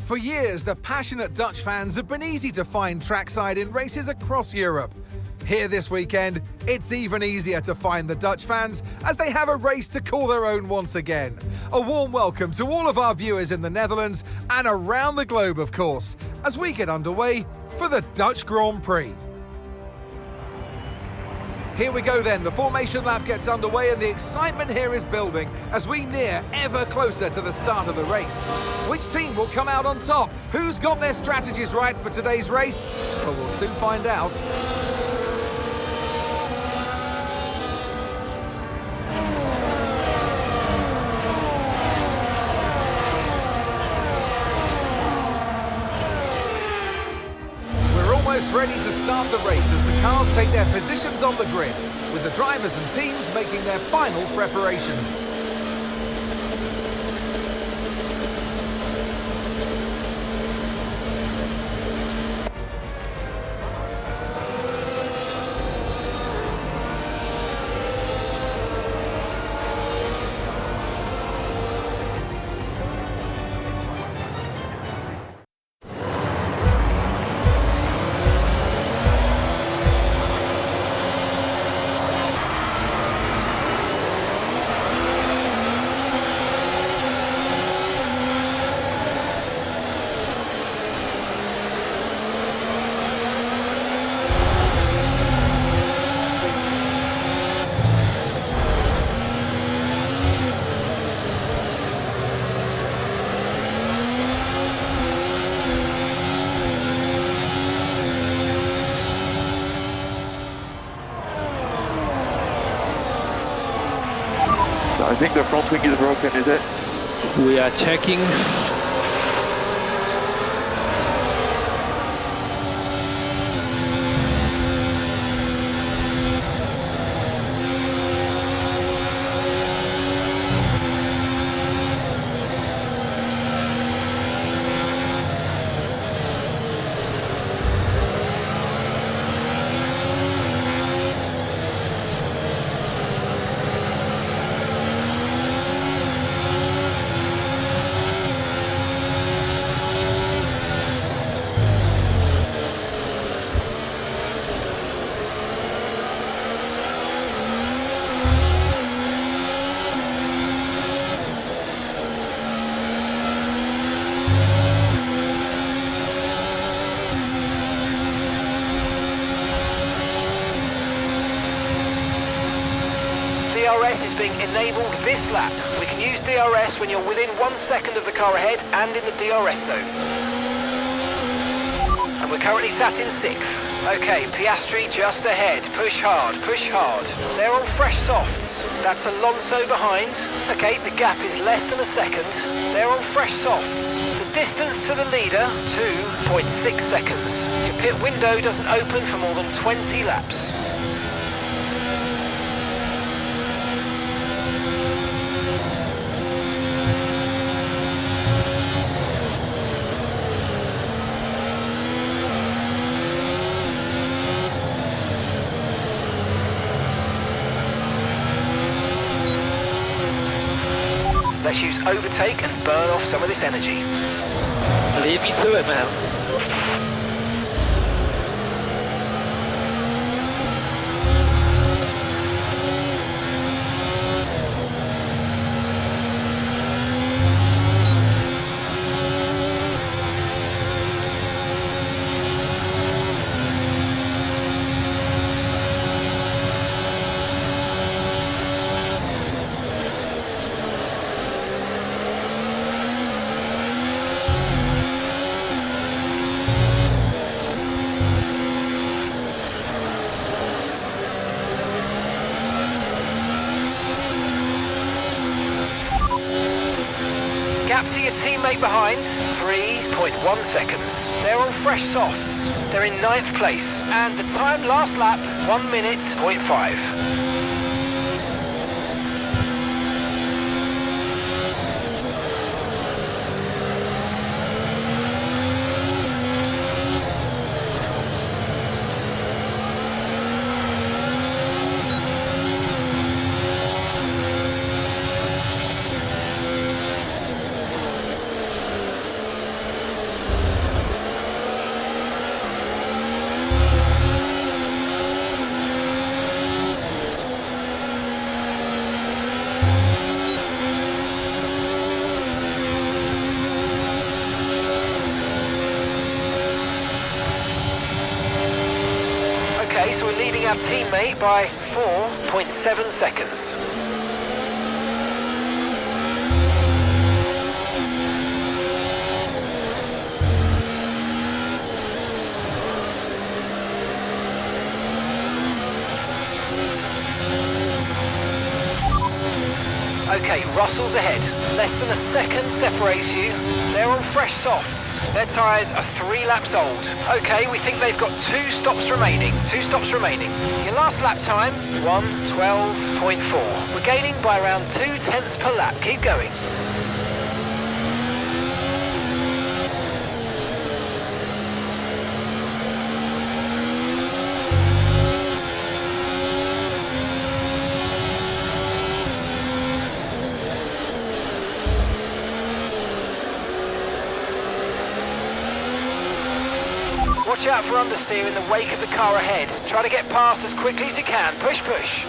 For years, the passionate Dutch fans have been easy to find trackside in races across Europe. Here this weekend, it's even easier to find the Dutch fans as they have a race to call their own once again. A warm welcome to all of our viewers in the Netherlands and around the globe, of course, as we get underway for the Dutch Grand Prix. Here we go then, the formation lap gets underway and the excitement here is building as we near ever closer to the start of the race. Which team will come out on top? Who's got their strategies right for today's race? Well, we'll soon find out. Ready to start the race as the cars take their positions on the grid, with the drivers and teams making their final preparations. I think the front wing is broken, is it? We are checking. DRS is being enabled this lap. We can use DRS when you're within 1 second of the car ahead and in the DRS zone. And we're currently sat in 6th. Okay, Piastri just ahead. Push hard, push hard. They're on fresh softs. That's Alonso behind. Okay, the gap is less than a second. They're on fresh softs. The distance to the leader, 2.6 seconds. Your pit window doesn't open for more than 20 laps. Let's use overtake and burn off some of this energy. Leave me to it, man. Gap to your teammate behind, 3.1 seconds. They're on fresh softs. They're in 9th place. And the time last lap, 1 minute, 0.5. so we're leading our teammate by 4.7 seconds. Okay, Russell's ahead. Less than a second separates you. They're on fresh softs. Their tyres are 3 laps old. Okay, we think they've got 2 stops remaining. 2 stops remaining. Your last lap time, 1:12.4. We're gaining by around 2 tenths per lap. Keep going. Watch out for understeer in the wake of the car ahead. Try to get past as quickly as you can. Push, push.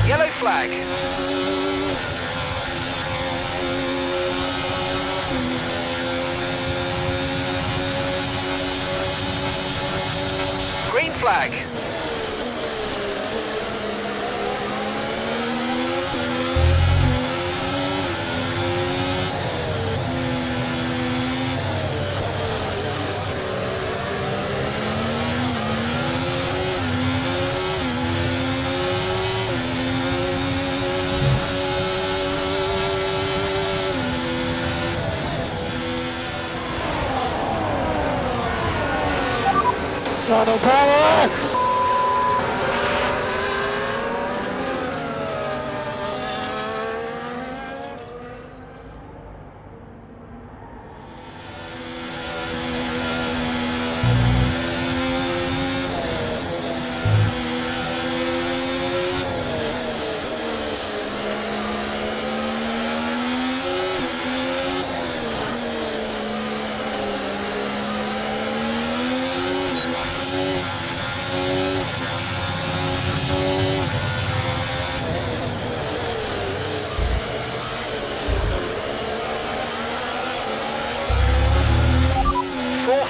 Yellow flag. Green flag. Throttle power!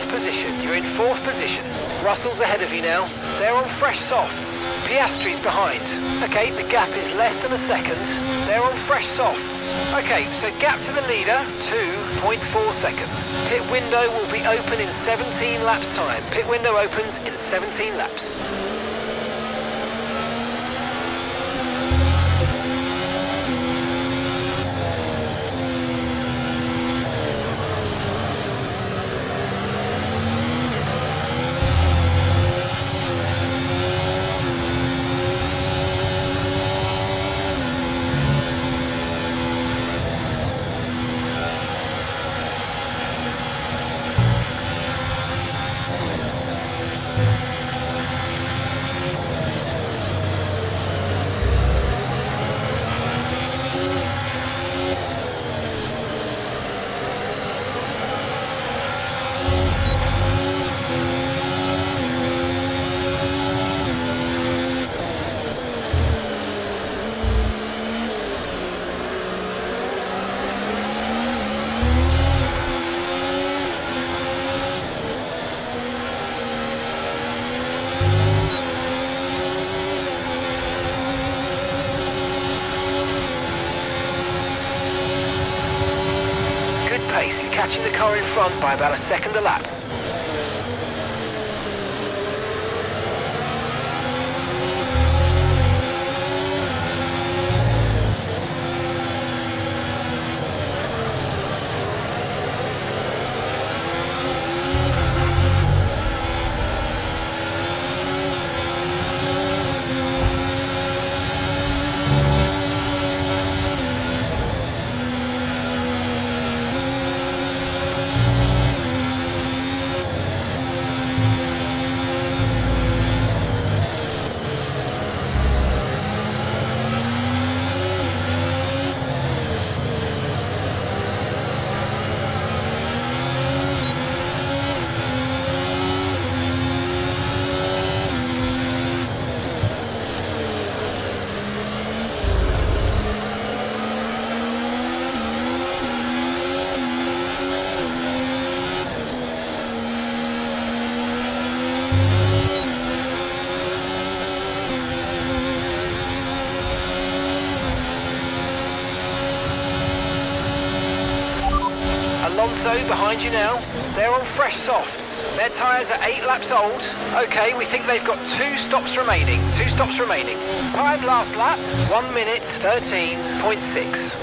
Position. You're in 4th position. Russell's ahead of you now. They're on fresh softs. Piastri's behind. Okay, the gap is less than a second. They're on fresh softs. Okay, so gap to the leader, 2.4 seconds. Pit window will be open in 17 laps time. Pit window opens in 17 laps. catching the car in front by about a second a lap. Alonso behind you now. They're on fresh softs. Their tyres are 8 laps old. Okay, we think they've got 2 stops remaining. 2 stops remaining. Time last lap, 1 minute 13.6.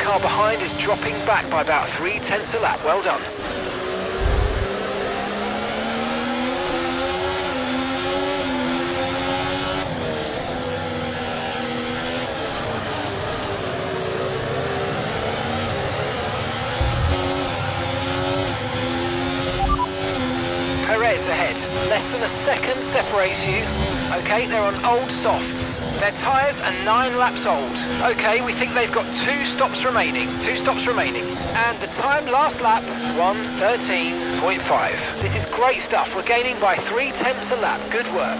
Car behind is dropping back by about 3/10 a lap. Well done. Perez ahead. Less than a second separates you. Okay, they're on old softs. Their tyres are 9 laps old. Okay, we think they've got 2 stops remaining. 2 stops remaining. And the time last lap, 1:13.5. This is great stuff. We're gaining by 3/10 a lap. Good work.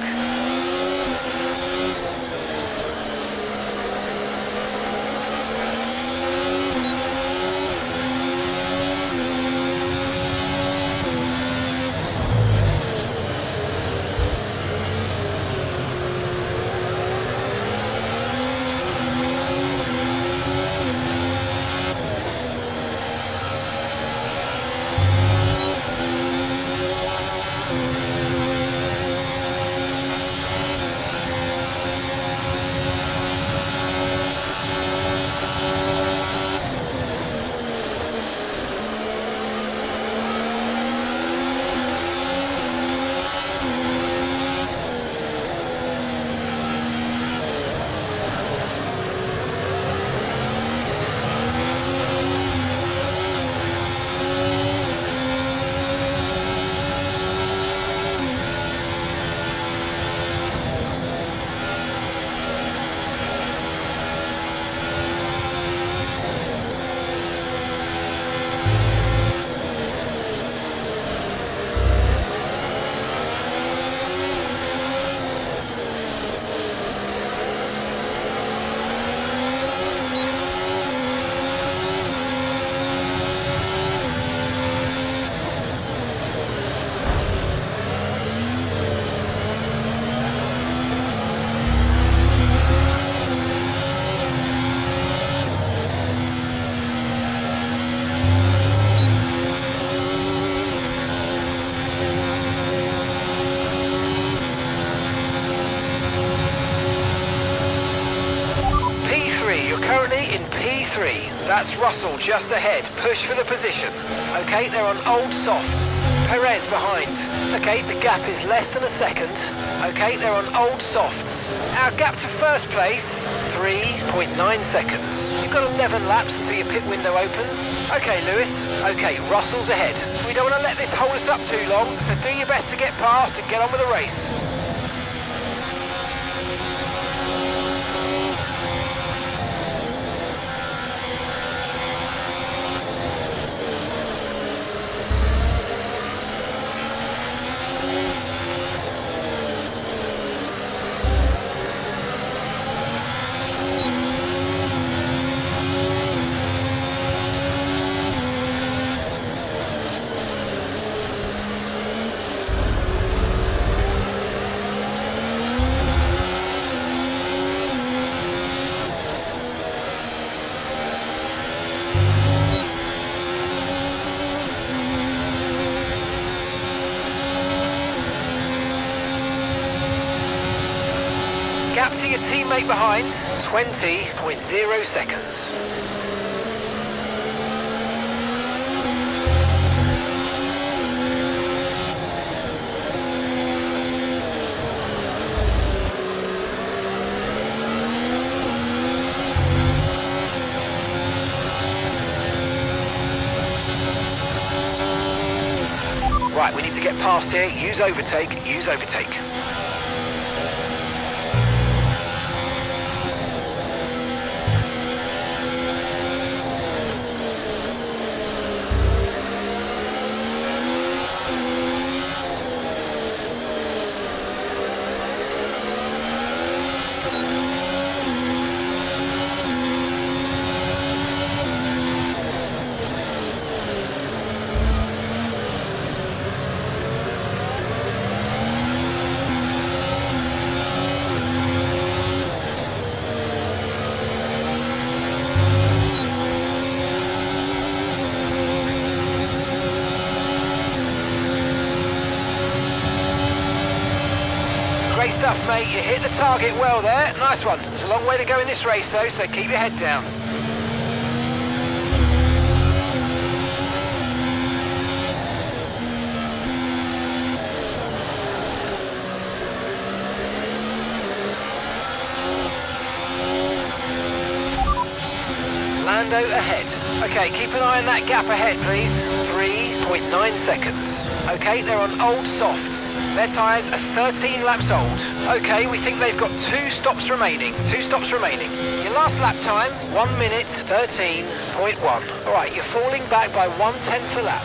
P3. That's Russell just ahead. Push for the position. Okay, they're on old softs. Perez behind. Okay, the gap is less than a second. Okay, they're on old softs. Our gap to first place, 3.9 seconds. You've got 11 laps until your pit window opens. Okay, Lewis. Okay, Russell's ahead. We don't want to let this hold us up too long, so do your best to get past and get on with the race. Gap to your teammate behind, 20.0 seconds. Right, we need to get past here. Use overtake, use overtake. Great stuff, mate. You hit the target well there. Nice one. There's a long way to go in this race, though, so keep your head down. Lando ahead. Okay, keep an eye on that gap ahead, please. 3.9 seconds. Okay, they're on old softs. Their tyres are 13 laps old. Okay, we think they've got 2 stops remaining. 2 stops remaining. Your last lap time, 1 minute 13.1. All right, you're falling back by 1/10 a lap.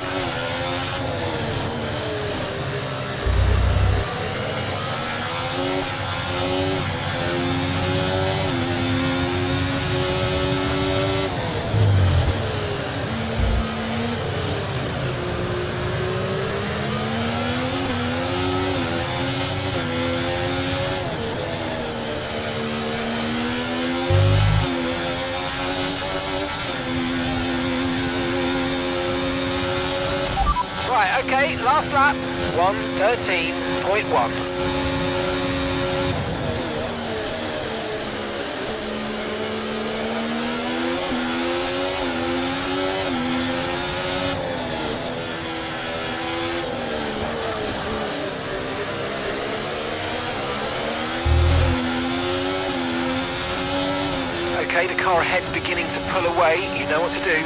Right, okay, last lap, 1:13.1. Okay, the car ahead's beginning to pull away. You know what to do.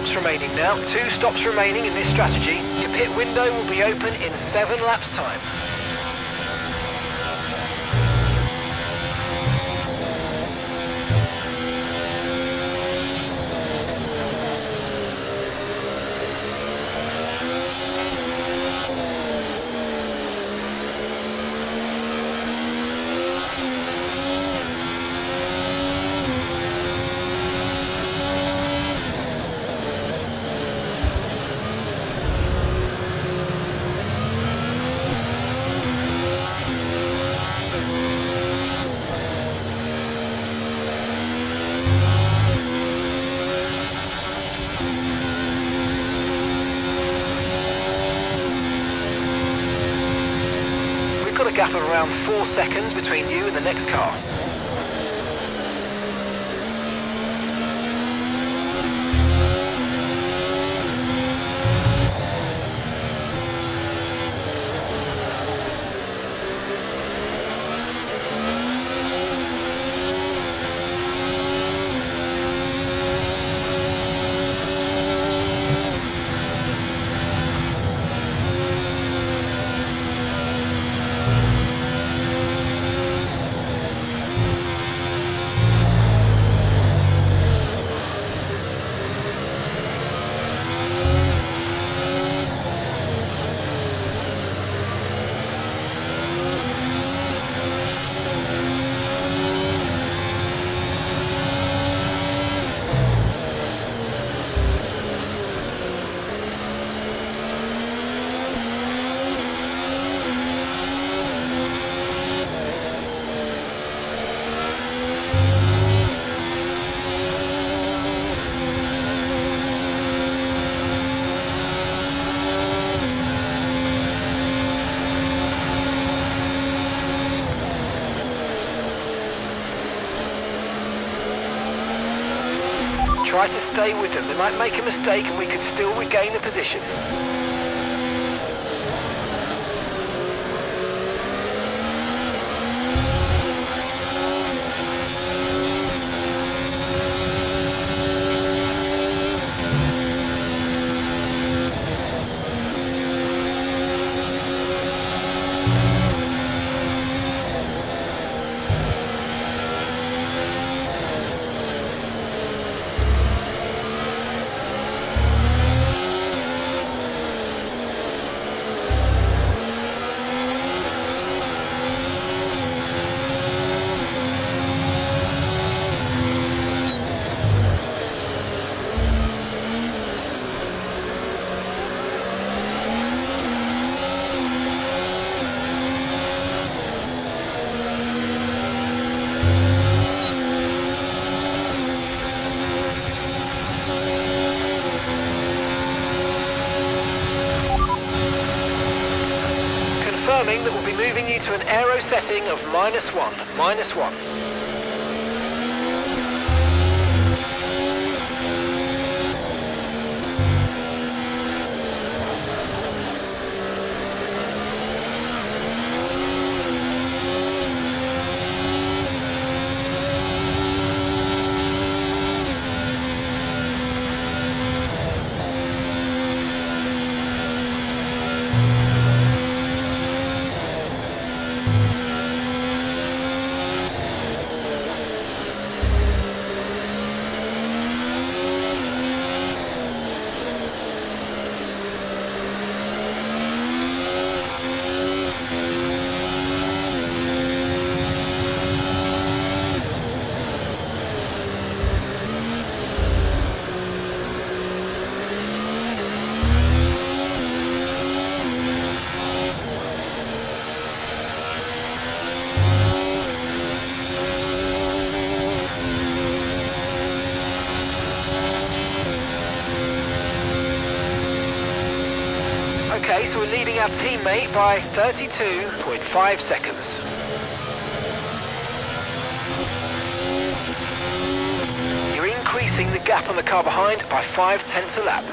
stops remaining now. 2 stops remaining in this strategy. Your pit window will be open in 7 laps' time. Got a gap of around 4 seconds between you and the next car. Try to stay with them. They might make a mistake and we could still regain the position. Confirming that we'll be moving you to an aero setting of -1. Okay, so we're leading our teammate by 32.5 seconds. You're increasing the gap on the car behind by 0.5 a lap.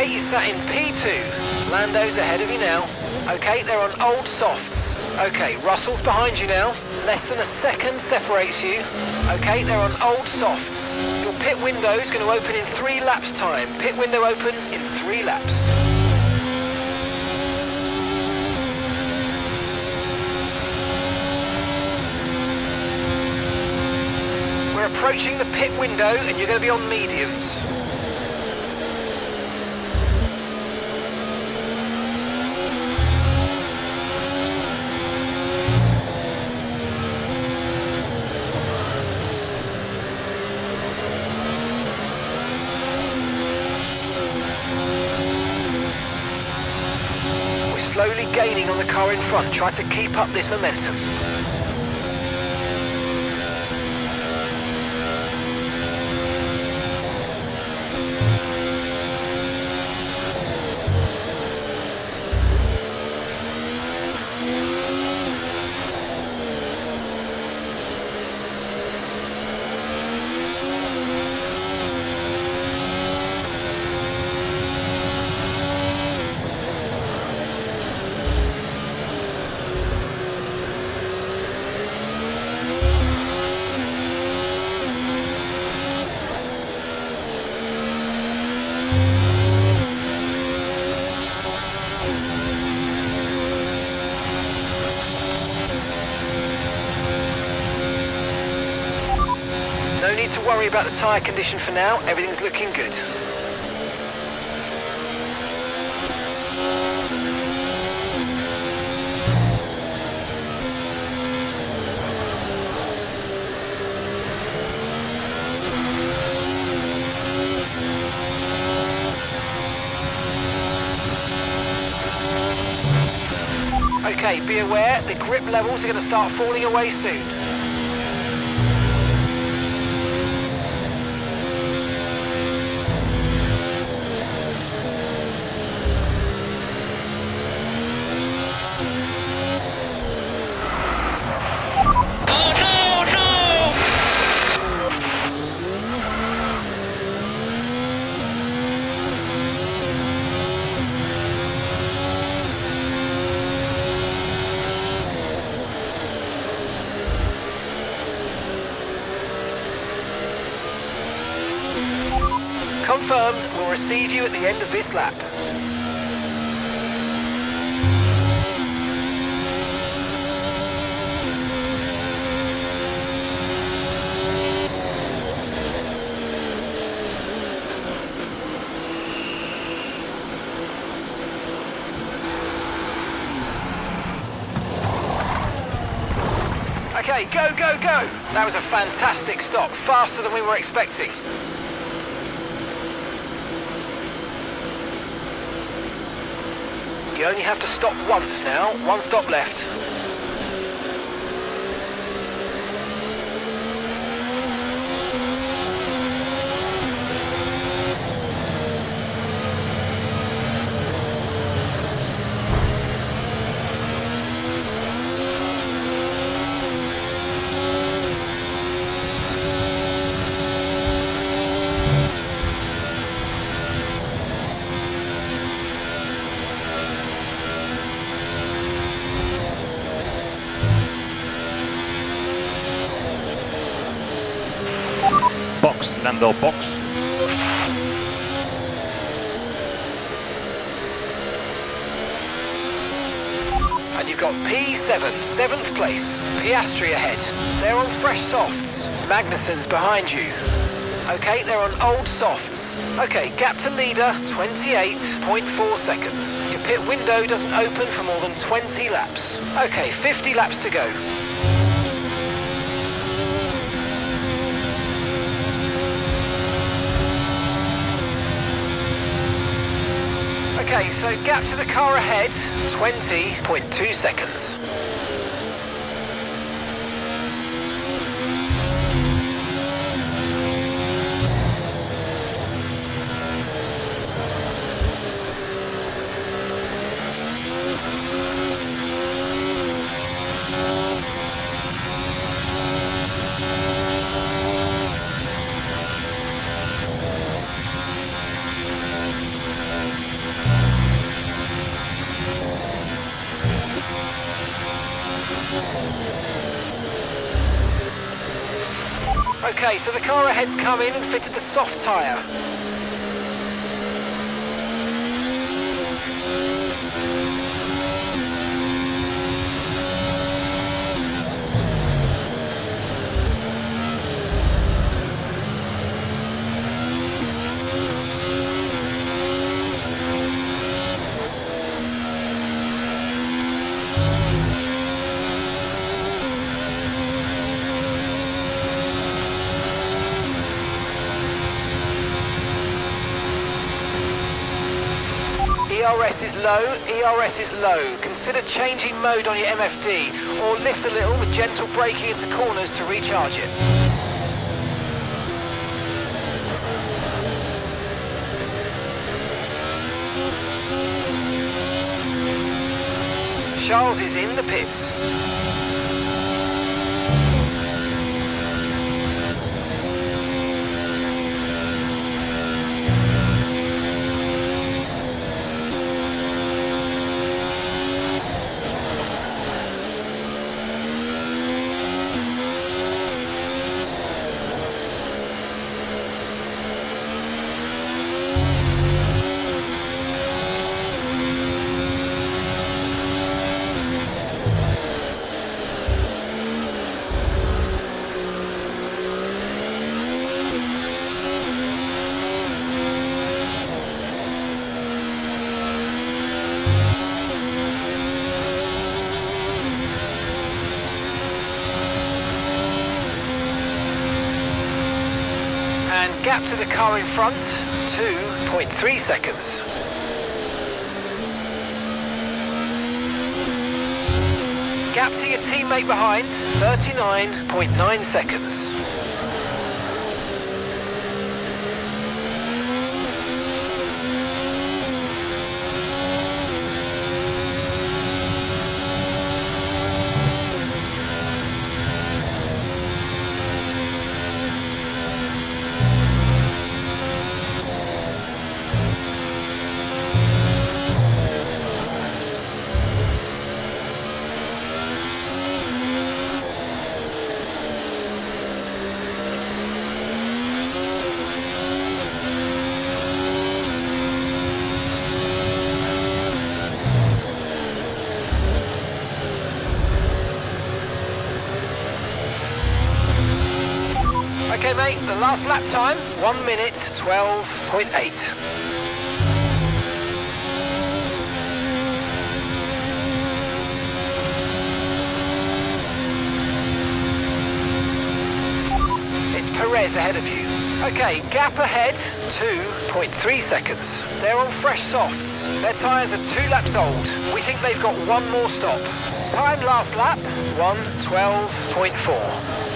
Okay, you sat in P2. Lando's ahead of you now. Okay, they're on old softs. Okay, Russell's behind you now. Less than a second separates you. Okay, they're on old softs. Your pit window is going to open in 3 laps time. Pit window opens in 3 laps. We're approaching the pit window and you're going to be on mediums. Slowly gaining on the car in front. Try to keep up this momentum. No need to worry about the tyre condition for now, everything's looking good. Okay, be aware, the grip levels are going to start falling away soon. Confirmed, we'll receive you at the end of this lap. Okay, go, go, go! That was a fantastic stop, faster than we were expecting. You only have to stop once now, 1 stop left. Box, Lando, box. And you've got P7, 7th place. Piastri ahead. They're on fresh softs. Magnussen's behind you. Okay, they're on old softs. Okay, gap to leader, 28.4 seconds. Your pit window doesn't open for more than 20 laps. Okay, 50 laps to go. Okay, so gap to the car ahead, 20.2 seconds. Okay, so the car ahead's come in and fitted the soft tyre. ERS is low, ERS is low. Consider changing mode on your MFD or lift a little with gentle braking into corners to recharge it. Charles is in the pits. And gap to the car in front, 2.3 seconds. Gap to your teammate behind, 39.9 seconds. Okay mate, the last lap time, 1 minute 12.8. It's Perez ahead of you. Okay, gap ahead, 2.3 seconds. They're on fresh softs. Their tyres are 2 laps old. We think they've got one more stop. Time last lap, 1:12.4.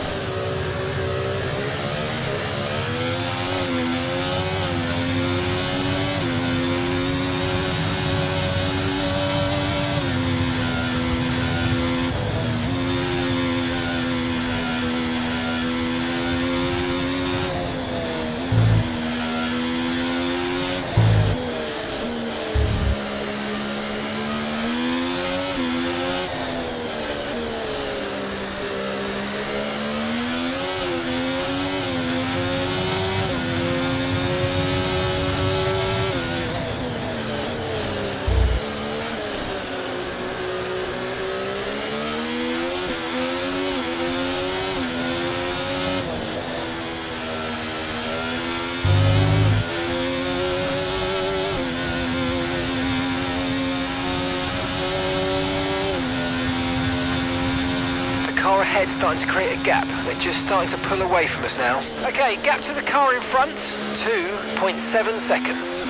Car ahead starting to create a gap. They're just starting to pull away from us now. Okay, gap to the car in front, 2.7 seconds.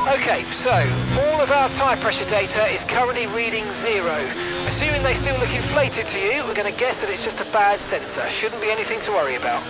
Okay, so all of our tyre pressure data is currently reading 0. Assuming they still look inflated to you, we're going to guess that it's just a bad sensor. Shouldn't be anything to worry about.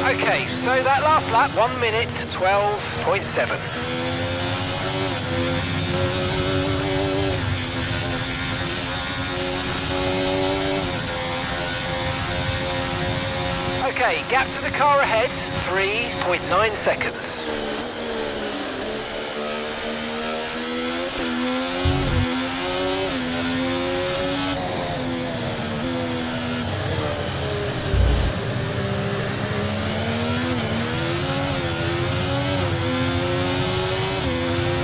Okay, so that last lap, 1 minute 12.7. Okay, gap to the car ahead, 3.9 seconds.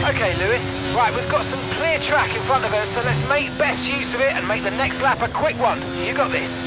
Okay, Lewis. Right, we've got some clear track in front of us, so let's make best use of it and make the next lap a quick one. You got this.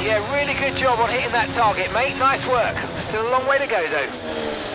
Yeah, really good job on hitting that target, mate. Nice work. Still a long way to go, though.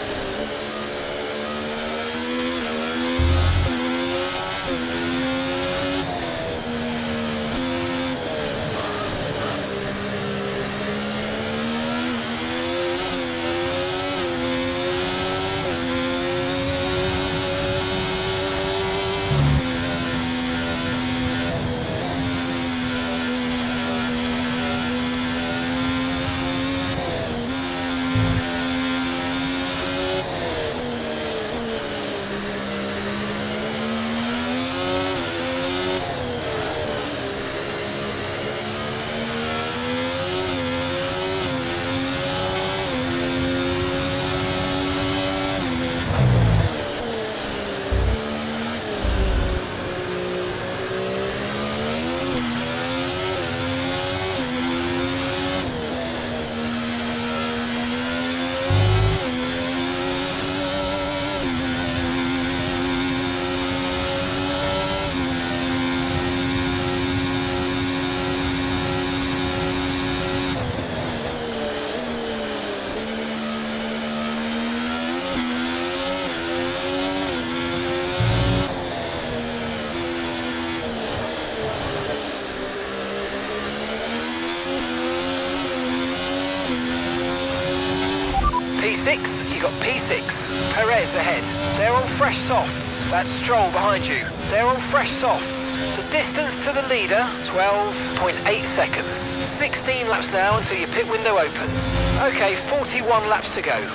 P6, you got P6. Perez ahead. They're all fresh softs. That's Stroll behind you. They're all fresh softs. The distance to the leader, 12.8 seconds. 16 laps now until your pit window opens. Okay, 41 laps to go.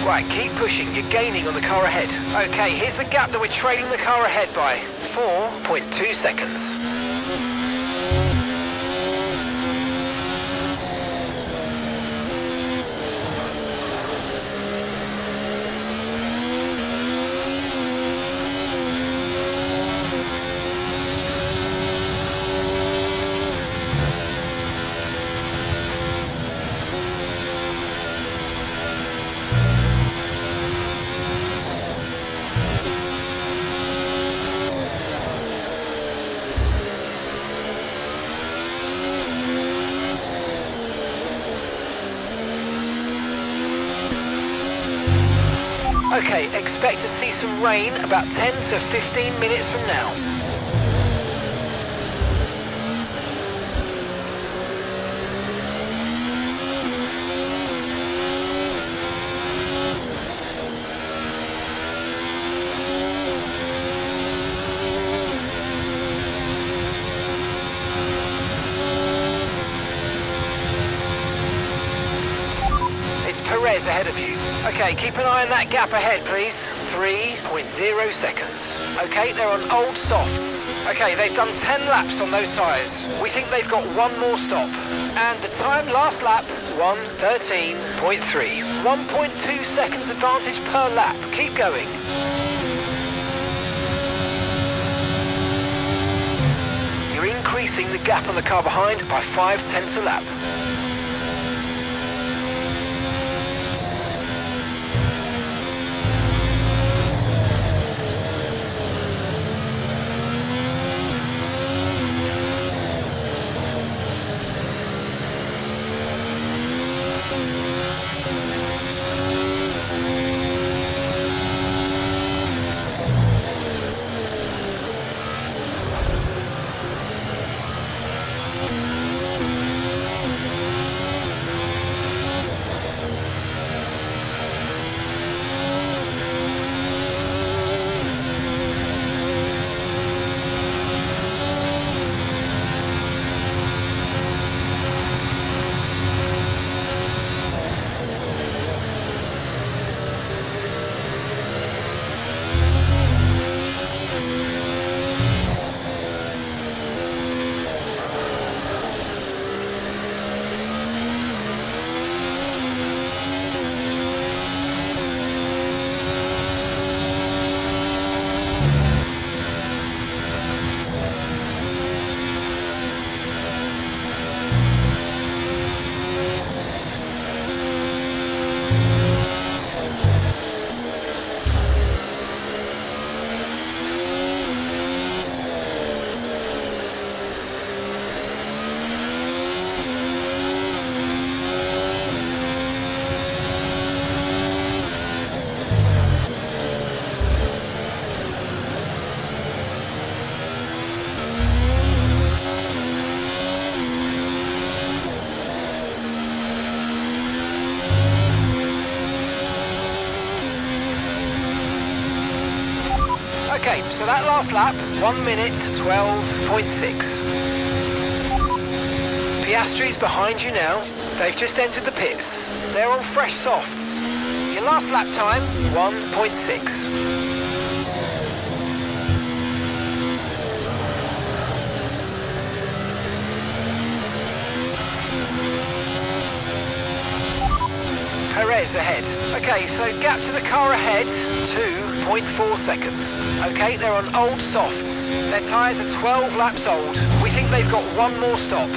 Right, keep pushing. You're gaining on the car ahead. Okay, here's the gap that we're trailing the car ahead by. 4.2 seconds. Okay, expect to see some rain about 10 to 15 minutes from now. It's Perez ahead of you. Okay, keep an eye on that gap ahead, please. 3.0 seconds. Okay, they're on old softs. Okay, they've done 10 laps on those tyres. We think they've got one more stop. And the time last lap, 1:13.3. 1.2 seconds advantage per lap. Keep going. You're increasing the gap on the car behind by 0.5 a lap. Okay, so that last lap, 1 minute 12.6. Piastri's behind you now. They've just entered the pits. They're on fresh softs. Your last lap time, 1.6. Perez ahead. Okay, so gap to the car ahead, 2.4 seconds. Okay, they're on old softs. Their tyres are 12 laps old. We think they've got one more stop.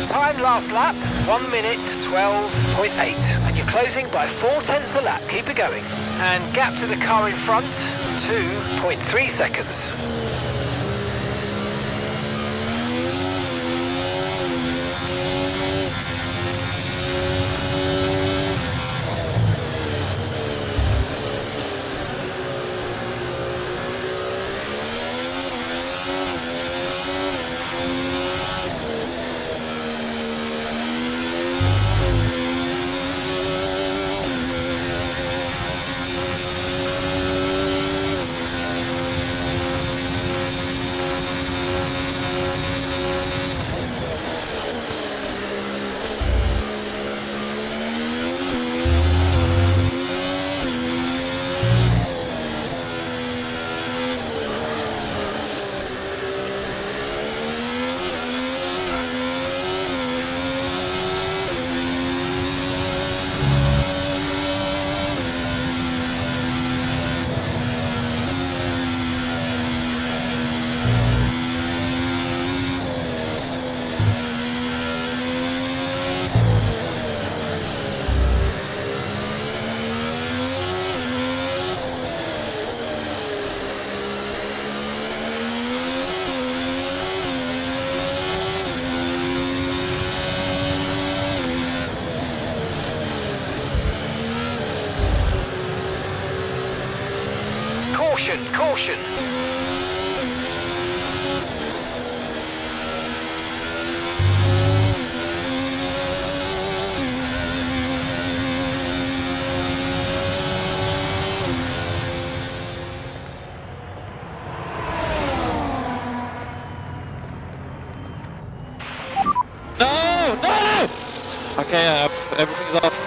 Time last lap, 1 minute 12.8. And you're closing by 0.4 a lap. Keep it going. And gap to the car in front, 2.3 seconds. Caution, caution. No! No! Okay, everything's off.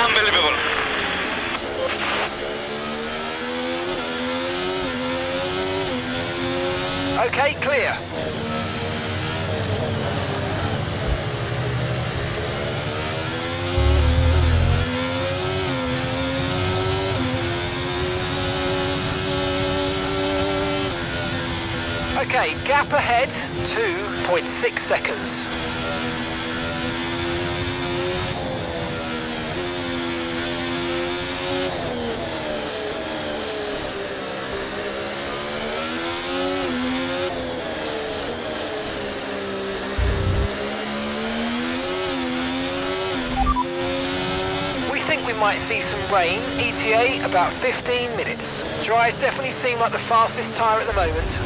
Unbelievable. Okay, clear. Okay, gap ahead, 2.6 seconds. We think we might see some rain, ETA about 15 minutes. Dries definitely seem like the fastest tyre at the moment.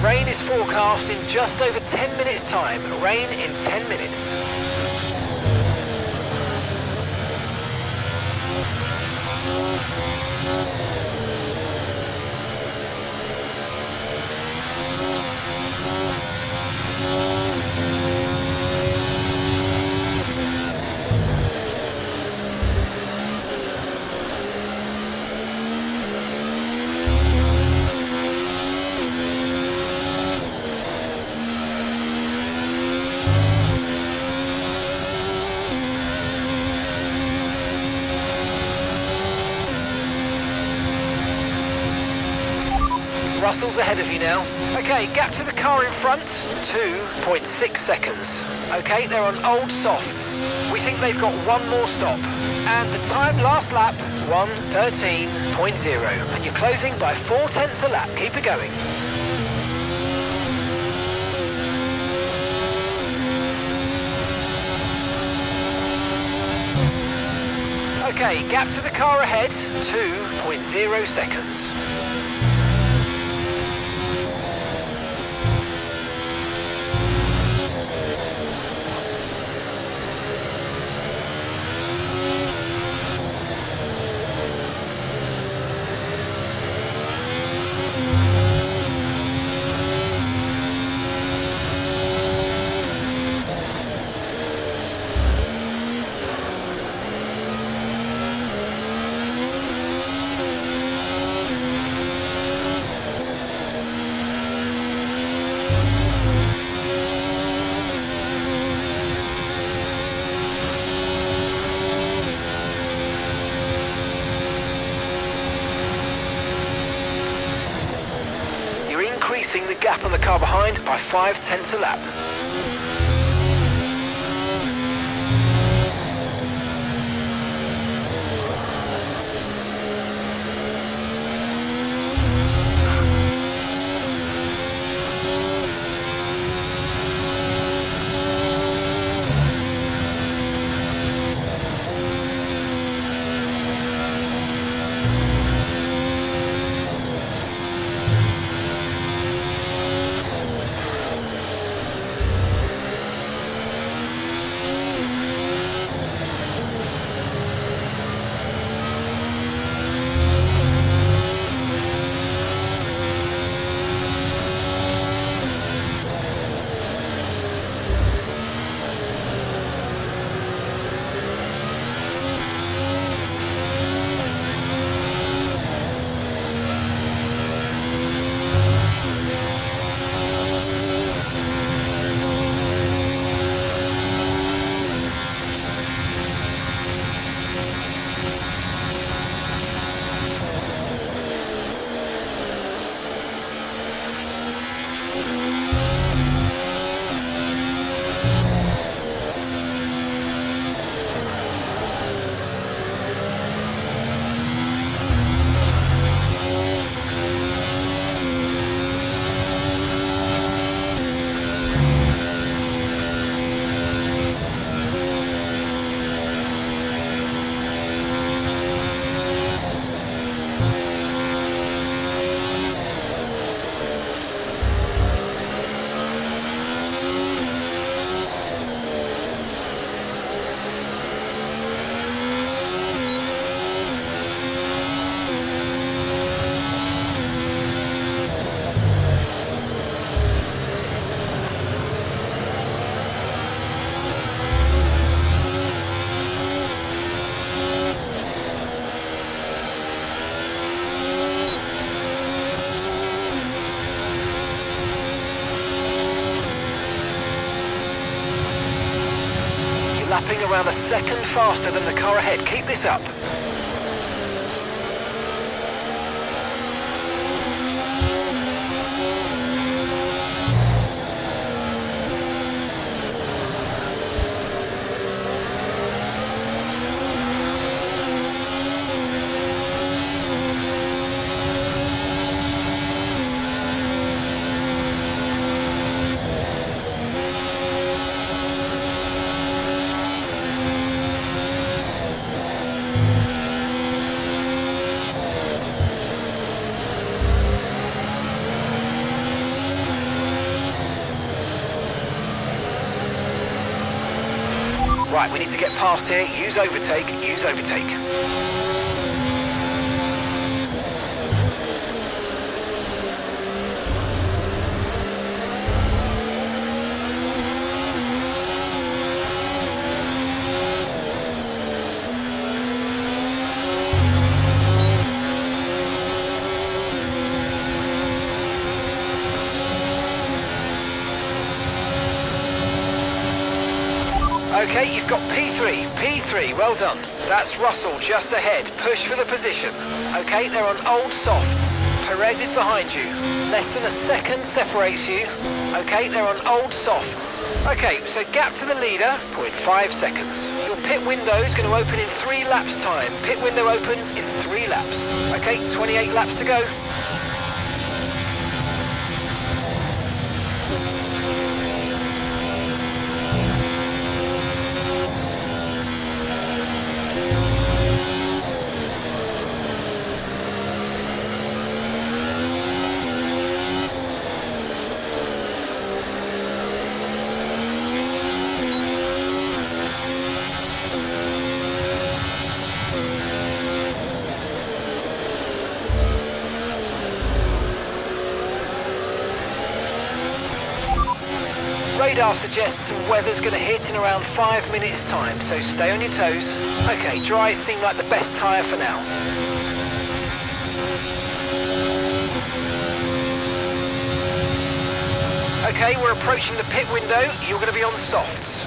Rain is forecast in just over 10 minutes time. Rain in 10 minutes. Russell's ahead of you now. Okay, gap to the car in front, 2.6 seconds. Okay, they're on old softs. We think they've got one more stop. And the time last lap, 1:13.0. And you're closing by 4/10 a lap. Keep it going. Okay, gap to the car ahead, 2.0 seconds. Increasing the gap on the car behind by 5/10 a lap. lapping around a second faster than the car ahead. Keep this up. Right, we need to get past here. Use overtake, use overtake. Okay, you've got P3, well done. That's Russell just ahead, push for the position. Okay, they're on old softs. Perez is behind you. Less than a second separates you. Okay, they're on old softs. Okay, so gap to the leader, 0.5 seconds. Your pit window is going to open in 3 laps time. Pit window opens in 3 laps. Okay, 28 laps to go. Radar suggests some weather's going to hit in around 5 minutes time, so stay on your toes. Okay, dries seem like the best tyre for now. Okay, we're approaching the pit window. You're going to be on softs.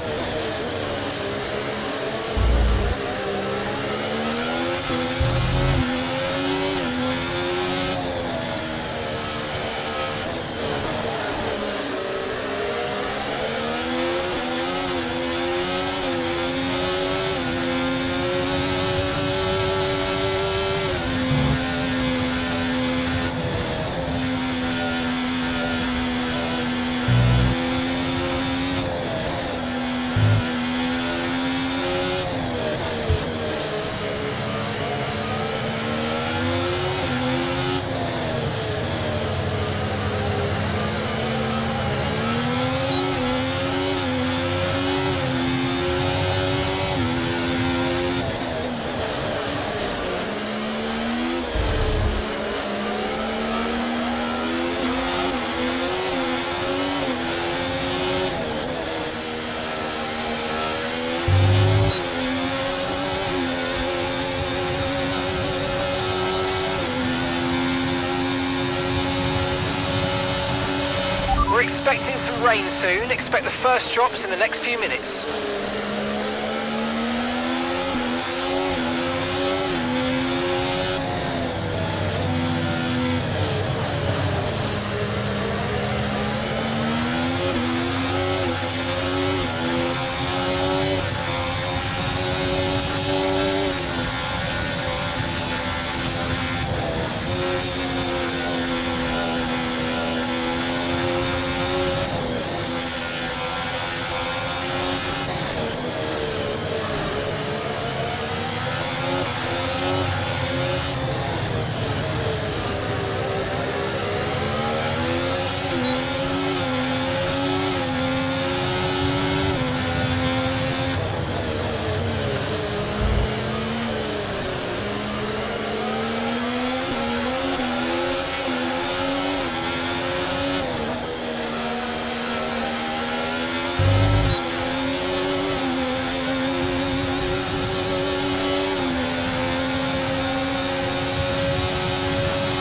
We're expecting some rain soon. Expect the first drops in the next few minutes.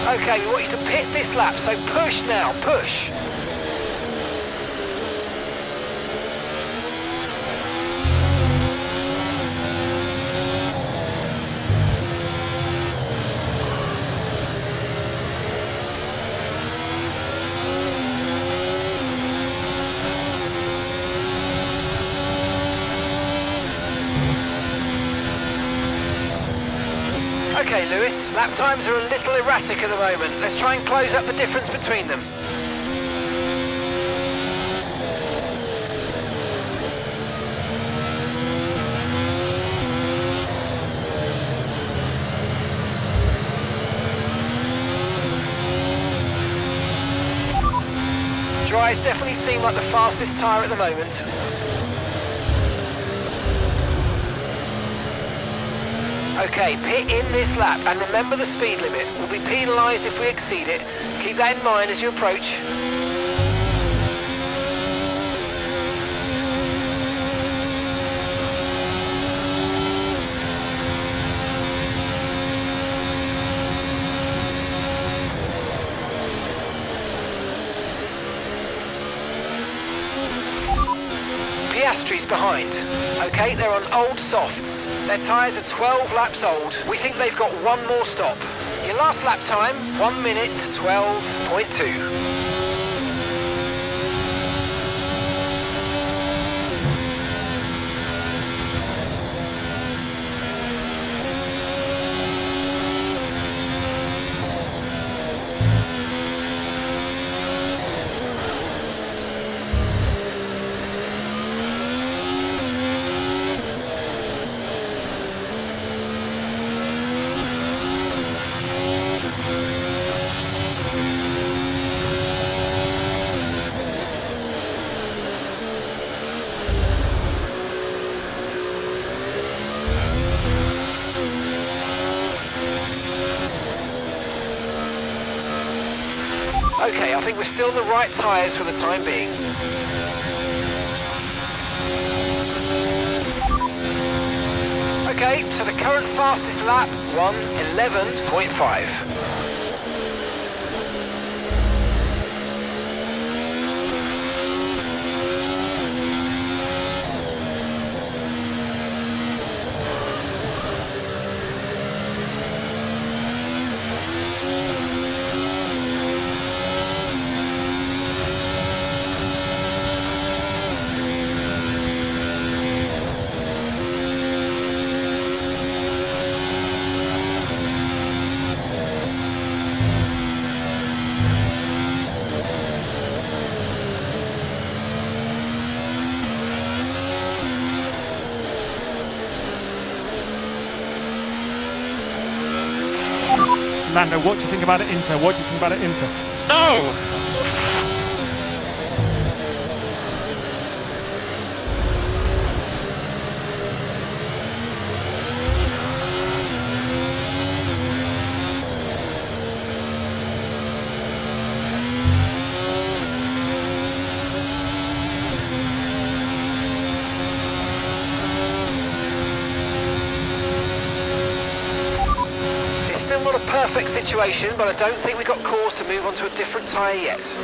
Okay, we want you to pit this lap, so push now, push. Okay, Lewis, lap times are a little erratic at the moment. Let's try and close up the difference between them. Dries definitely seem like the fastest tyre at the moment. Okay, pit in this lap and remember the speed limit. We'll be penalised if we exceed it. Keep that in mind as you approach. Piastri's behind. Okay, they're on old softs. Their tyres are 12 laps old. We think they've got one more stop. Your last lap time, 1 minute 12.2. Okay, I think we're still the right tyres for the time being. Okay, so the current fastest lap, 1:11.5. Lando, what do you think about it, Inter? What do you think about it, Inter? No! Not a perfect situation, but I don't think we've got cause to move on to a different tyre yet.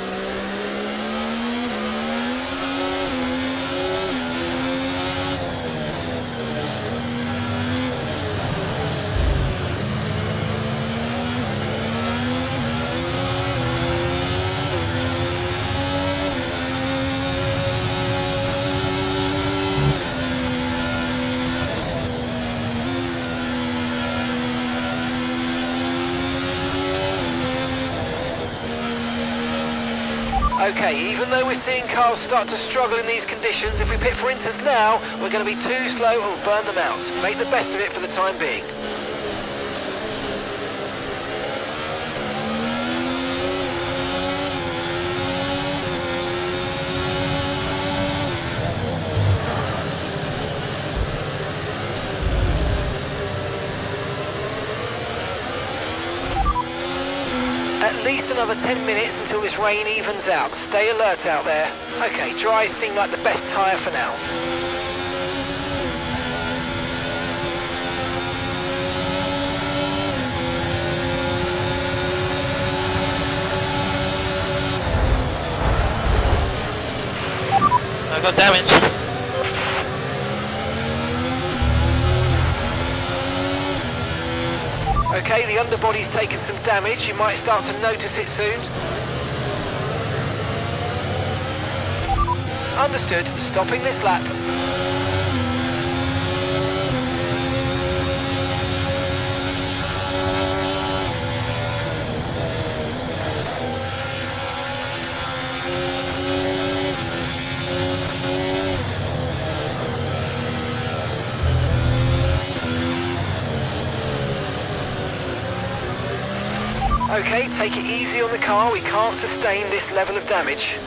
Okay, even though we're seeing cars start to struggle in these conditions, if we pit for Inters now, we're going to be too slow and we'll burn them out. Make the best of it for the time being. At least another 10 minutes until this rain evens out. Stay alert out there. Okay, dries seem like the best tyre for now. I got damage. Okay, the underbody's taken some damage. You might start to notice it soon. Understood. Stopping this lap. Okay, take it easy on the car. We can't sustain this level of damage.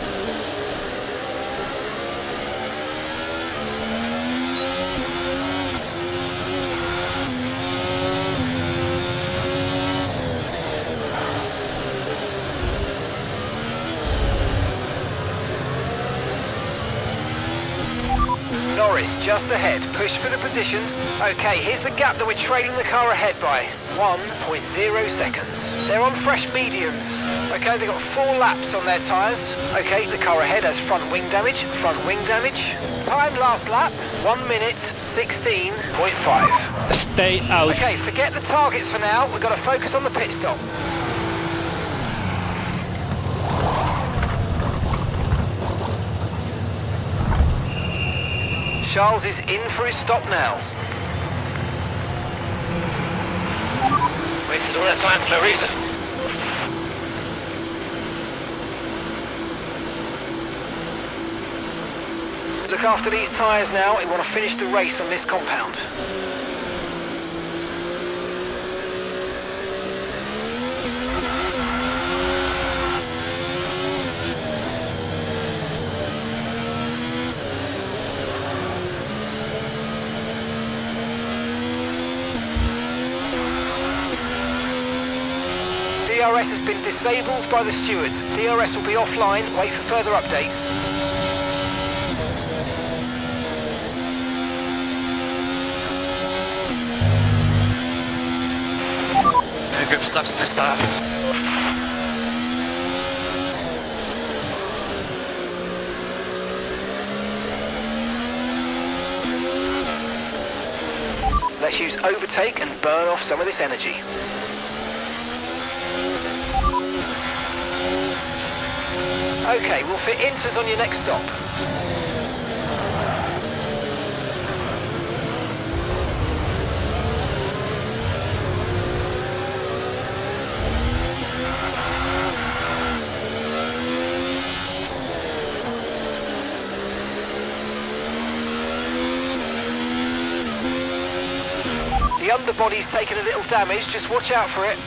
Norris, just ahead. Push for the position. Okay, here's the gap that we're trailing the car ahead by. 1.0 seconds. They're on fresh mediums. Okay, they've got 4 laps on their tyres. Okay, the car ahead has front wing damage. Front wing damage. Time last lap, 1 minute 16.5. Stay out. Okay, forget the targets for now. We've got to focus on the pit stop. Charles is in for his stop now. Wasted all that time for no reason. Look after these tyres now. We want to finish the race on this compound. DRS has been disabled by the stewards. DRS will be offline. Wait for further updates. The grip sucks at this time. Let's use overtake and burn off some of this energy. Okay, we'll fit inters on your next stop. The underbody's taken a little damage, just watch out for it.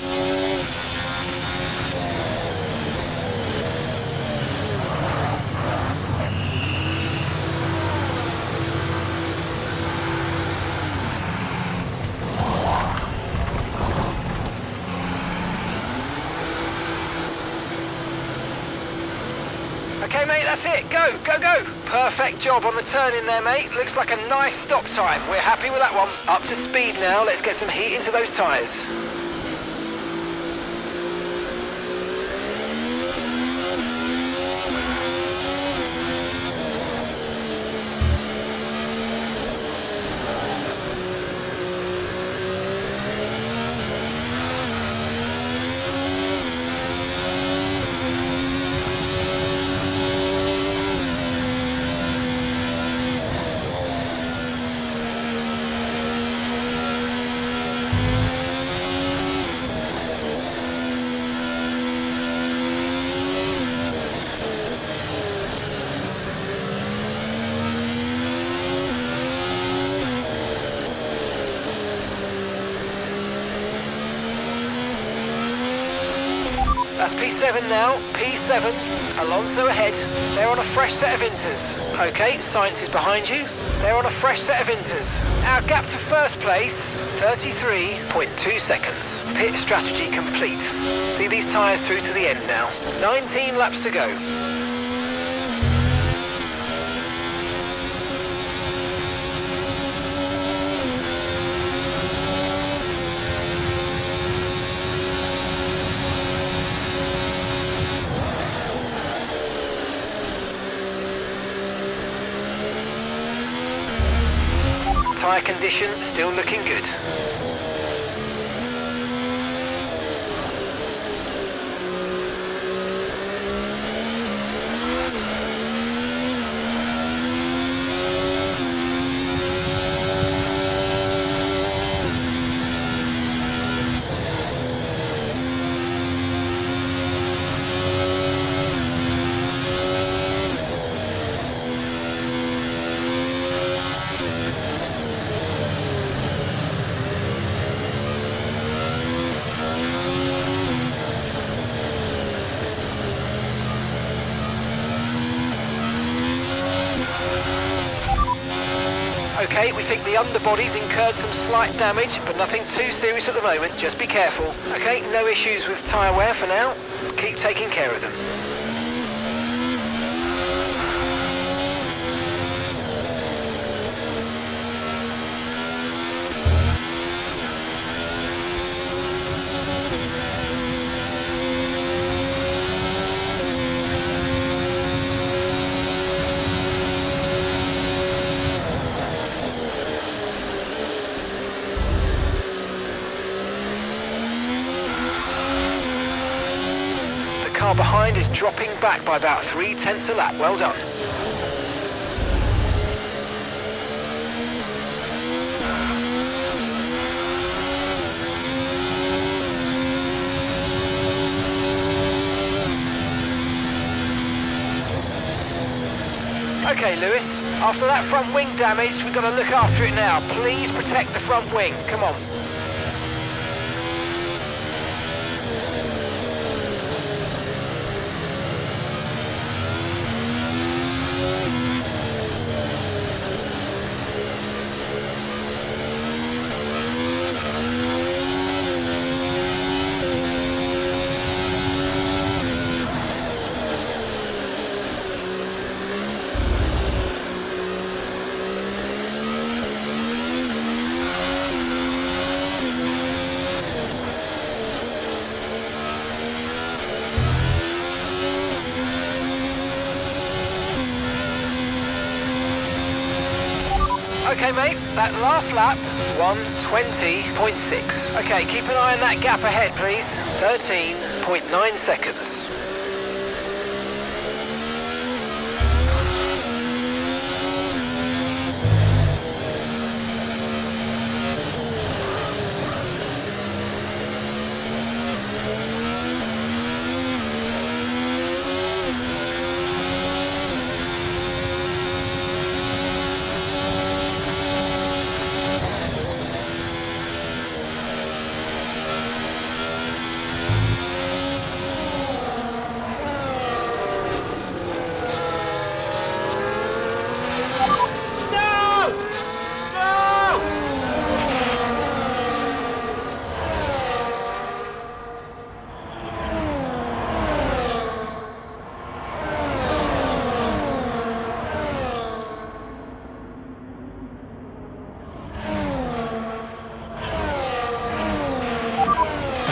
Okay, mate, that's it. Go, go, go. Perfect job on the turn in there, mate. Looks like a nice stop time. We're happy with that one. Up to speed now. Let's get some heat into those tyres. That's P7 now, P7, Alonso ahead. They're on a fresh set of inters. Okay, Sainz is behind you. They're on a fresh set of inters. Our gap to first place, 33.2 seconds. Pit strategy complete. See these tyres through to the end now. 19 laps to go. Tyre condition still looking good. Okay, we think the underbody's incurred some slight damage, but nothing too serious at the moment. Just be careful. Okay, no issues with tyre wear for now. Keep taking care of them. The car behind is dropping back by about 0.3 a lap. Well done. Okay, Lewis, after that front wing damage, we've got to look after it now. Please protect the front wing. Come on. Okay, mate, that last lap, 1:20.6. Okay, keep an eye on that gap ahead, please. 13.9 seconds.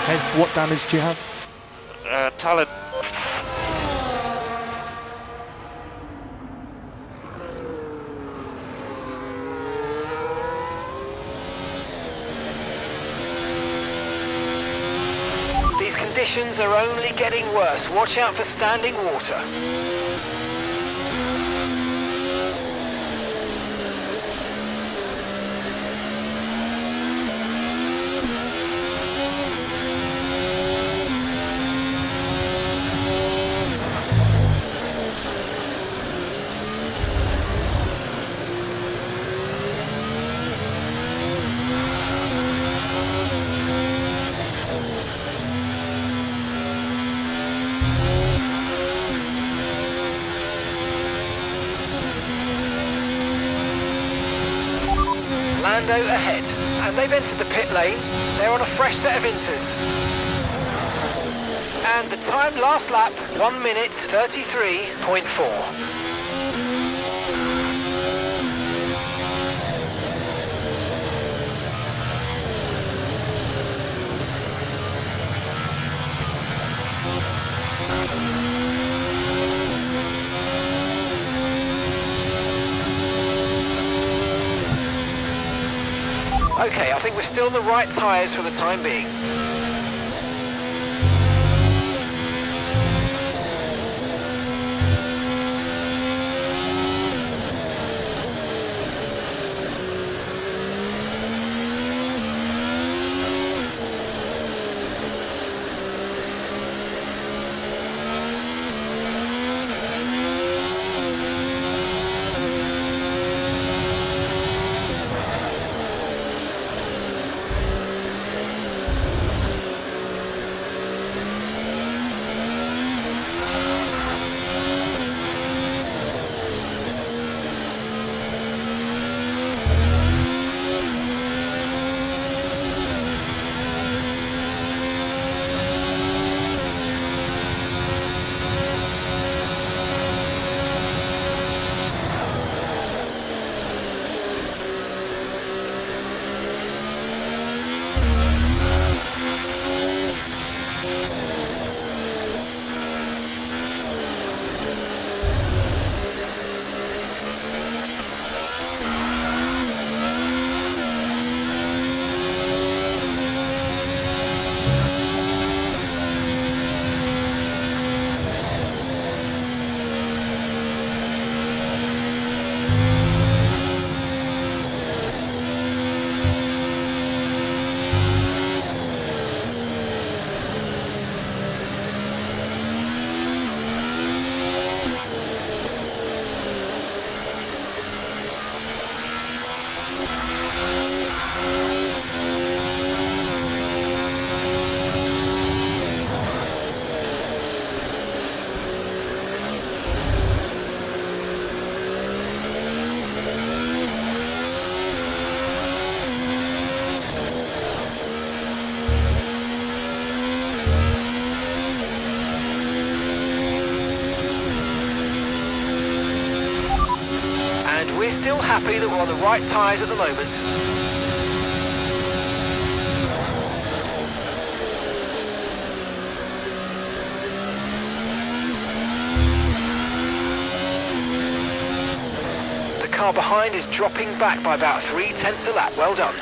Okay, what damage do you have? Talent. These conditions are only getting worse. Watch out for standing water. Lando ahead, and they've entered the pit lane. They're on a fresh set of inters. And the time last lap, 1:33.4. Okay, I think we're still on the right tyres for the time being. and we're still happy that we're on the right tyres at the moment. The car behind is dropping back by about 0.3 a lap. Well done.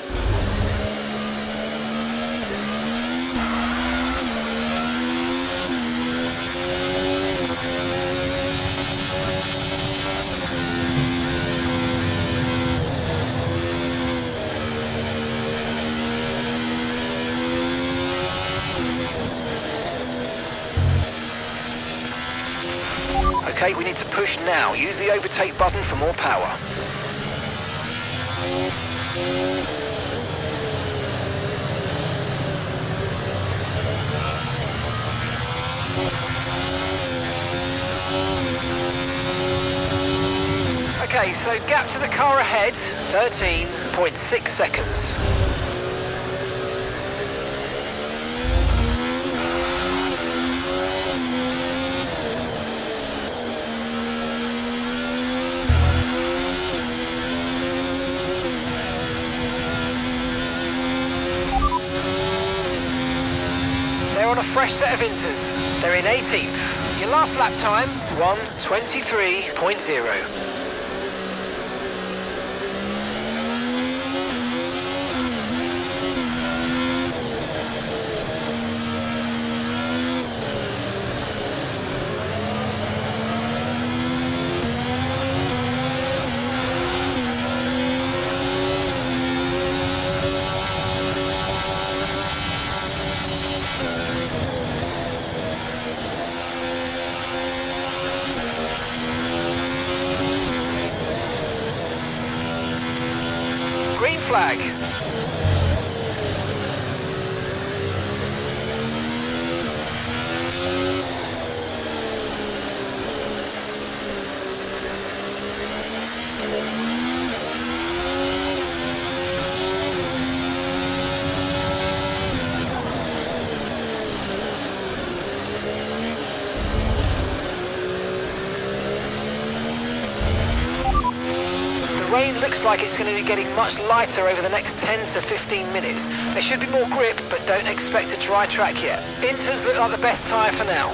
Okay, we need to push now. Use the overtake button for more power. Okay, so gap to the car ahead, 13.6 seconds. They're on a fresh set of inters. They're in 18th. Your last lap time, 1:23.0. Green flag. The rain looks like it's going to be getting much lighter over the next 10 to 15 minutes. There should be more grip, but don't expect a dry track yet. Inters look like the best tyre for now.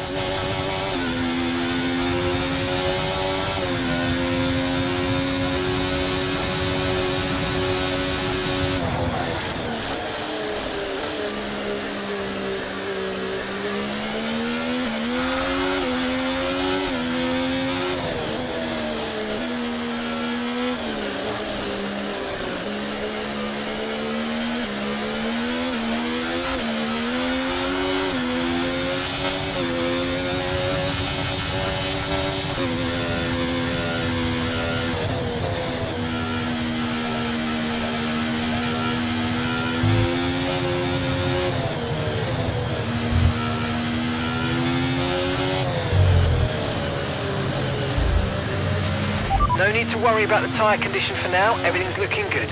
No need to worry about the tyre condition for now, everything's looking good.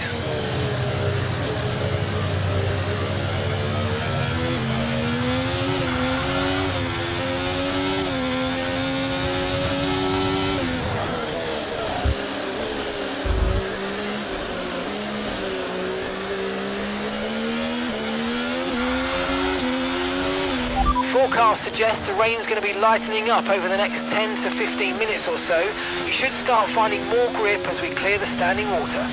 Forecasts suggest the rain's going to be lightening up over the next 10 to 15 minutes or so. You should start finding more grip as we clear the standing water.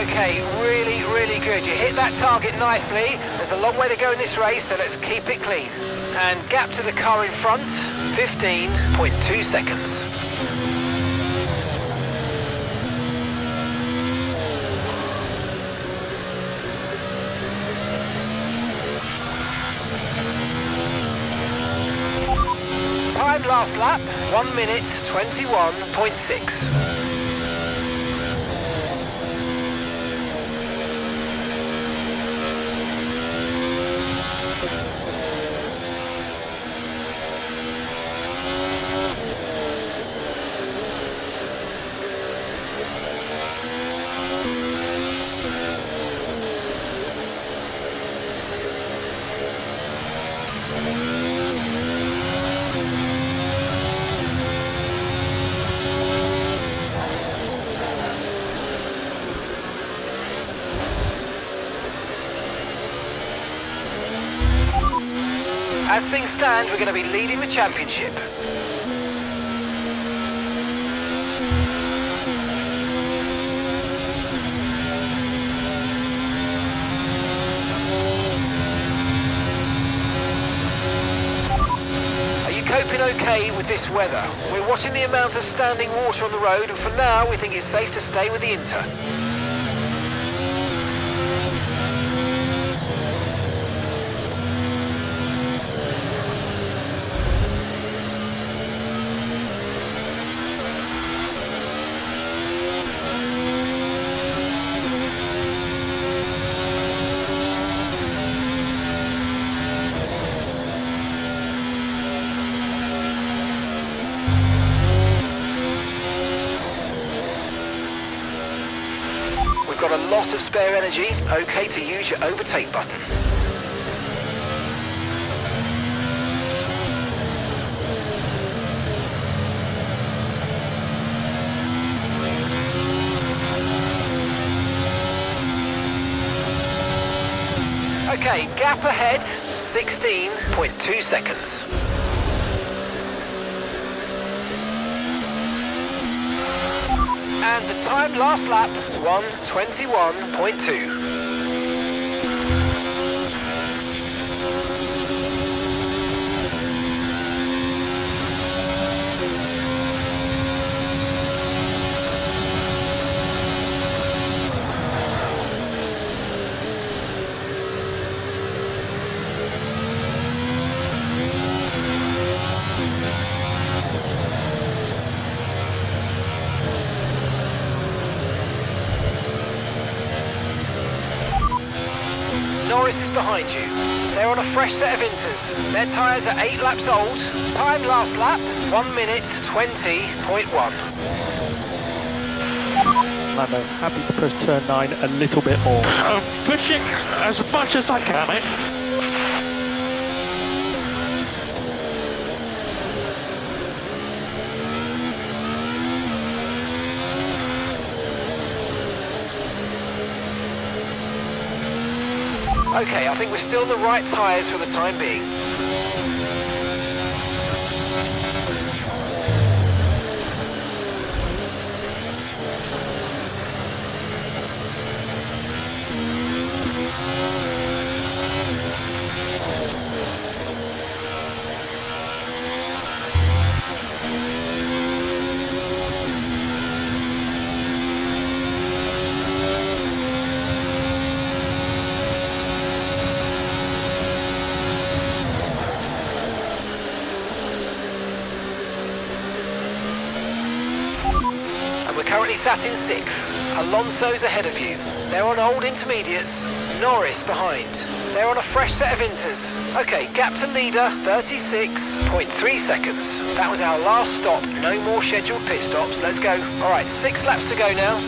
Okay, really, really good. You hit that target nicely. There's a long way to go in this race, so let's keep it clean. And gap to the car in front, 15.2 seconds. Time last lap, 1 minute 21.6. As things stand, we're going to be leading the championship. Are you coping okay with this weather? We're watching the amount of standing water on the road, and for now, we think it's safe to stay with the Inter. Got a lot of spare energy, okay to use your overtake button. Okay, gap ahead, 16.2 seconds. And the time last lap, 1:21.2. Norris is behind you. They're on a fresh set of Inters. Their tyres are 8 laps old. Time last lap, 1 minute 20.1. Lando, happy to push turn 9 a little bit more. I'm pushing as much as I can, mate. Okay, I think we're still the right tyres for the time being. Currently sat in 6th. Alonso's ahead of you. They're on old intermediates. Norris behind. They're on a fresh set of Inters. Okay, gap to leader, 36.3 seconds. That was our last stop. No more scheduled pit stops. Let's go. All right, 6 laps to go now.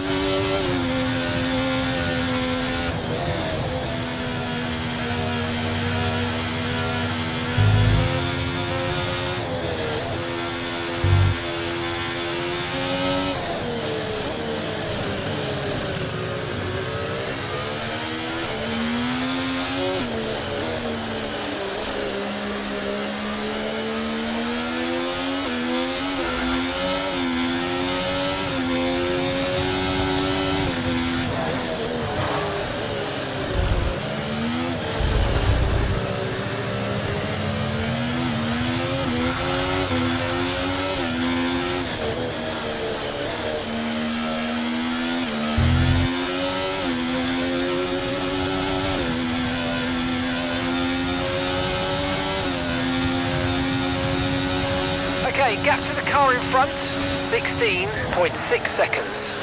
Okay, gap to the car in front, 16.6 seconds.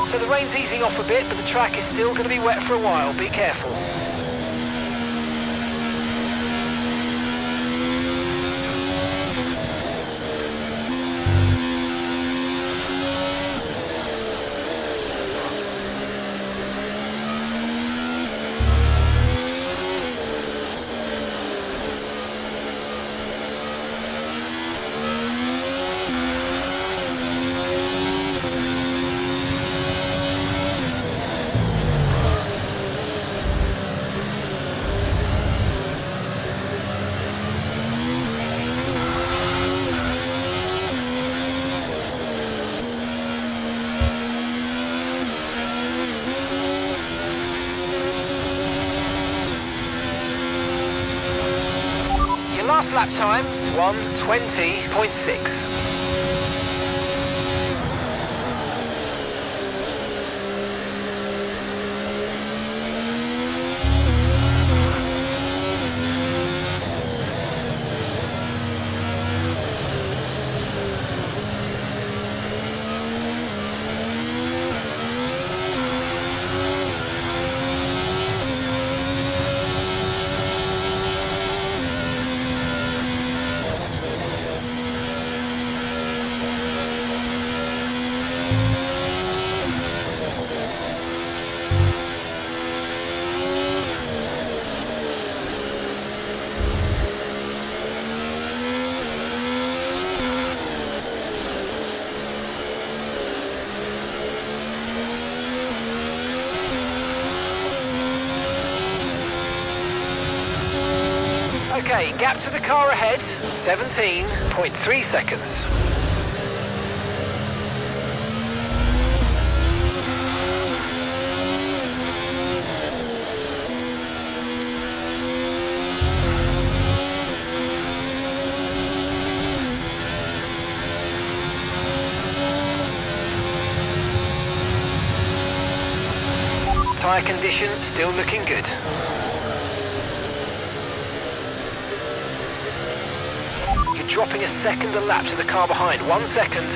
So the rain's easing off a bit, but the track is still going to be wet for a while. Be careful. Last lap time, 1:20.6. Okay, gap to the car ahead, 17.3 seconds. Tyre condition still looking good. Dropping a second a lap to the car behind. 1 second.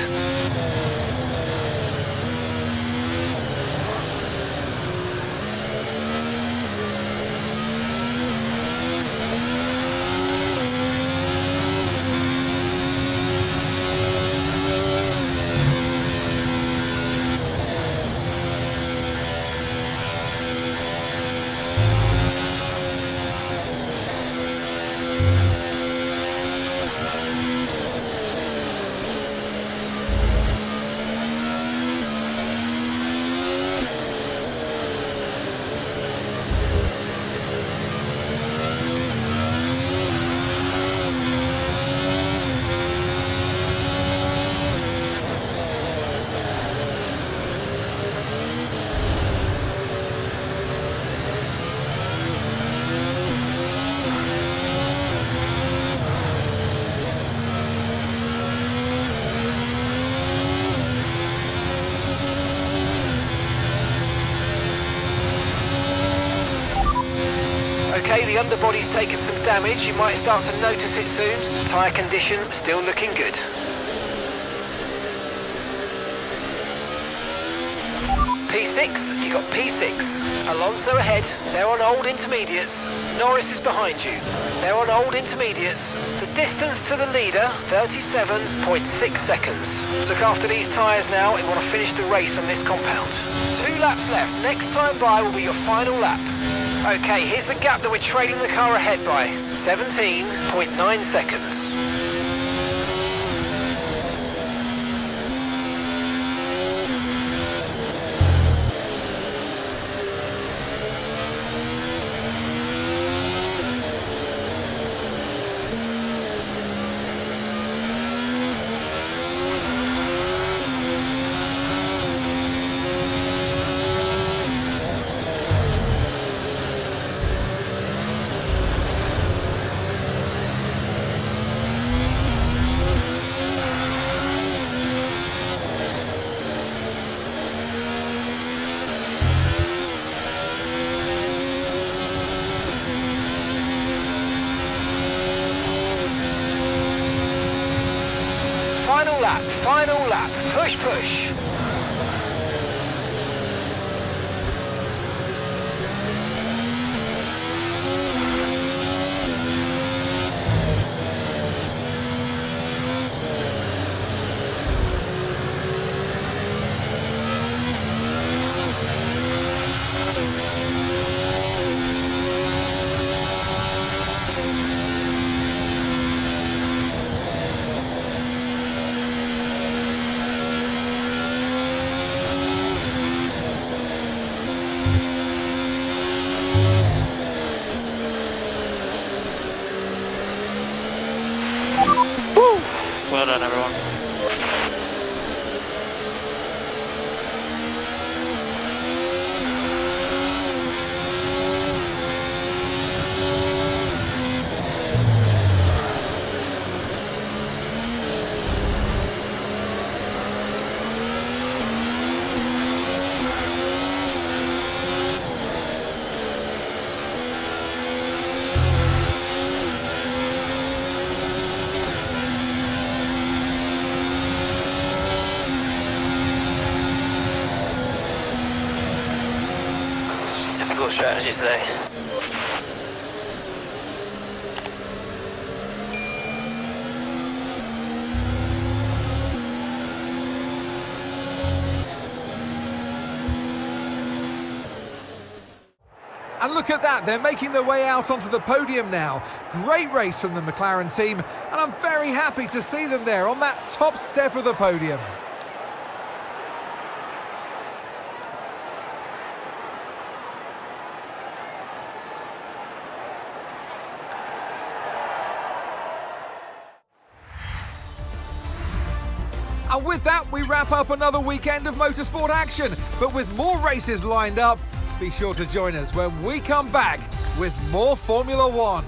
Okay, the underbody's taken some damage. You might start to notice it soon. Tyre condition still looking good. P6, you got P6. Alonso ahead. They're on old intermediates. Norris is behind you. They're on old intermediates. The distance to the leader, 37.6 seconds. Look after these tyres now. We want to finish the race on this compound. 2 laps left. Next time by will be your final lap. Okay, here's the gap that we're trailing the car ahead by. 17.9 seconds. lap, final lap. Push, push. Well done, everyone. Difficult strategy today. And look at that, they're making their way out onto the podium now. Great race from the McLaren team, and I'm very happy to see them there on that top step of the podium. And with that, we wrap up another weekend of motorsport action. But with more races lined up, be sure to join us when we come back with more Formula One.